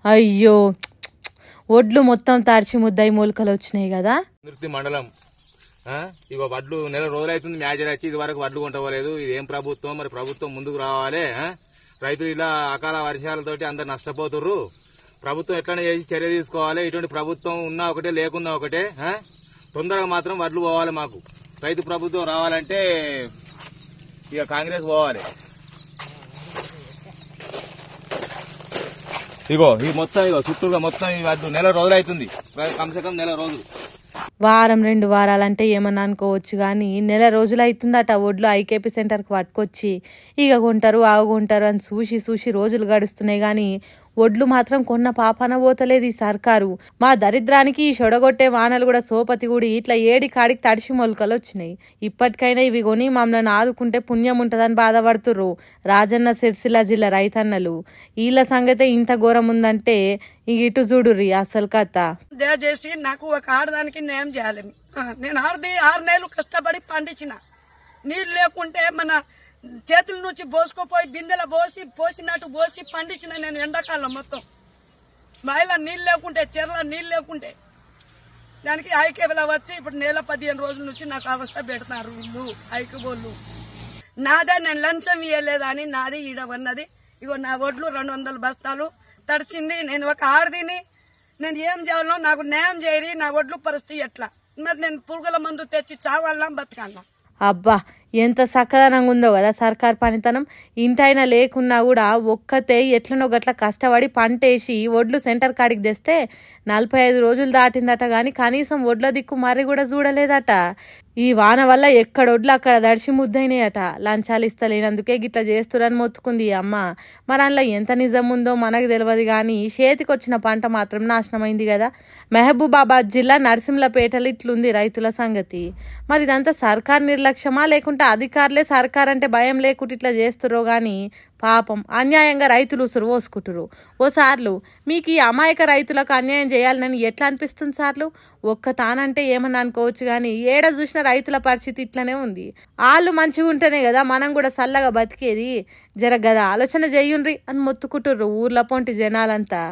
అయ్యో ఒడ్లు మొత్తం తాడ్చి ముద్దాయి మూలికలు వచ్చినాయి కదా. మండలం ఇగో వడ్లు నెల రోజులైతుంది మ్యాచర్ వచ్చి ఇది వరకు వడ్లు కొంటవలేదు. ఇది ఏం ప్రభుత్వం, మరి ప్రభుత్వం ముందుకు రావాలి. రైతులు ఇలా అకాల వర్షాలతోటి అందరు నష్టపోతుర్రు. ప్రభుత్వం ఎట్లనే చేసి చర్య తీసుకోవాలి. ఇటువంటి ప్రభుత్వం ఉన్నా ఒకటే లేకున్నా ఒకటే. తొందరగా మాత్రం వడ్లు పోవాలి. మాకు రైతు ప్రభుత్వం రావాలంటే ఇక కాంగ్రెస్ పోవాలి. ఇగో ఈ మొత్తం ఇగో చుట్టూగా మొత్తం ఈ వడ్లు నెల రోజులైతుంది, కమ్సే కమ్ నెల రోజులు. వారం 2 వారాలంటే ఏమన్నా అనుకోవచ్చు కానీ నెల రోజులు అవుతుందట ఒడ్లు ఐకేపీ సెంటర్కి పట్టుకొచ్చి ఇక కొంటారు ఆగుంటారు అని చూసి రోజులు గడుస్తున్నాయి కానీ ఒడ్లు మాత్రం కొన్న పాపన పోతలేదు ఈ సర్కారు. మా దరిద్రానికి ఈ షొడగొట్టే వానలు కూడా సోపతి గుడి ఇట్లా ఏడి కాడికి తడిసి మొలకలు వచ్చినాయి. ఇప్పటికైనా ఇవి కొని మమ్మల్ని ఆదుకుంటే పుణ్యం ఉంటుందని బాధపడుతుర్రు రాజన్న సిరిసిల్ల జిల్లా రైతన్నలు. వీళ్ళ సంగతే ఇంత ఘోరం ఉందంటే ఇటు చూడుర్రి అసలు కథ. దయచేసి నాకు ఒక ఆడదానికి న్యాయం చేయాలి. నేను 6 నెలలు కష్టపడి పండించిన, నీళ్ళు లేకుంటే మన చేతుల నుంచి పోసుకుపోయి బిందెల పోసినట్టు పోసి పండించిన నేను ఎండాకాలం మొత్తం. బాయిలో నీళ్ళు లేకుంటే, చెర్ల నీళ్ళు లేకుంటే దానికి ఐకేబీలో వచ్చి ఇప్పుడు నెల 15 రోజుల నుంచి నాకు అవస్థ పెడతారు వీళ్ళు ఐకేబోళ్ళు. నాదే నేను లంచం ఇవ్వలేదా అని నాది ఈడవన్నది. ఇగో నా ఒడ్లు 200 బస్తాలు తడిసింది. నేను ఒక ఆడదిని, నేను ఏం చేయాలో నాకు న్యాయం చేయరి. నా ఒడ్లు పరిస్థితి ఎట్లా? మరి నేను పురుగుల మందు తెచ్చి చావాలా బతకాలా? అబ్బా ఎంత చక్కదనంగా ఉందో కదా సర్కార్ పనితనం. ఇంటైనా లేకున్నా కూడా ఒక్కతే ఎట్లనో గట్ల కష్టపడి పంటేసి ఒడ్లు సెంటర్ కాడికి తెస్తే 45 రోజులు దాటిందట కానీ కనీసం ఒడ్ల దిక్కు మరి కూడా చూడలేదట. ఈ వాన వల్ల ఎక్కడ ఒడ్లు అక్కడ దడిచి ముద్దయినాయట. లంచాలు ఇస్తలేనందుకే గిట్లా చేస్తురని మొత్తుకుంది అమ్మ. మరి అందులో ఎంత నిజం ఉందో మనకు తెలియదు కానీ చేతికొచ్చిన పంట మాత్రం నాశనమైంది కదా. మహబూబాబాద్ జిల్లా నర్సింహులపేటలో ఇట్లుంది రైతుల సంగతి. మరి ఇదంతా సర్కార్ నిర్లక్ష్యమా లేకుంటే అధికారులే సర్కార్ అంటే భయం లేకుండా ఇట్లా చేస్తుర్రో గాని పాపం అన్యాయంగా రైతులు ఉసురు పోసుకుంటురు. ఓసార్లు మీకు ఈ అమాయక రైతులకు అన్యాయం చేయాలని ఎట్లా అనిపిస్తుంది సార్లు? ఒక్క తానంటే ఏమన్నా అనుకోవచ్చు కానీ ఏడ చూసిన రైతుల పరిస్థితి ఇట్లనే ఉంది. వాళ్ళు మంచిగా ఉంటేనే కదా మనం కూడా చల్లగా బతికేది. జరగదా ఆలోచన చెయ్యుండ్రి అని మొత్తుకుంటుర్రు ఊర్ల పొంటి జనాలంతా.